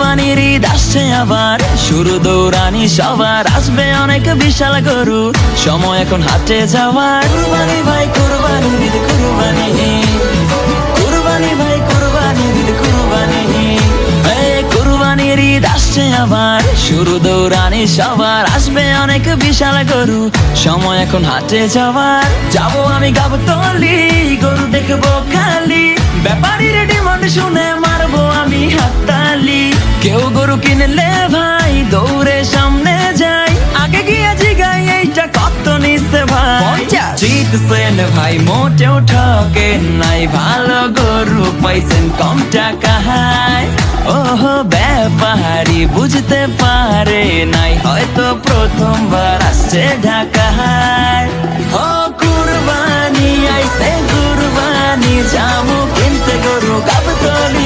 কুরবানির ঈদ আসছে আবার, শুরু দৌড়ানি সবার, আসবে অনেক বিশাল গরু, সময় এখন হাটে যাওয়ার। কুরবানি ভাই কুরবানি ঈদ কুরবানি, কুরবানি ভাই কুরবানি ঈদ কুরবানি। কুরবানির ঈদ আসছে আবার, শুরু দৌড়ানি সবার, আসবে অনেক বিশাল গরু, সময় এখন হাটে যাওয়ার। যাবো আমি গাবতলী, গরু দেখবো খালি, ব্যাপারীর ডিমান্ড শুনে মারবো আমি হাততালি। কেউ গরু কিনলে ভাই দৌড়ে সামনে যাই, আগে গিয়ে জিগাই এইটা কত নিচ্ছে ভাই। জিতছেন ভাই মোটেও ঠকেন নাই, ভালো গরু পাইছেন কম টাকায়। ওহো ব্যাপারী বুঝতে পারে নাই, হয়তো প্রথমবার আসছে ঢাকায়। ও কুরবানি আইছে কুরবানি, যাবো কিনতে গরু গাবতলী।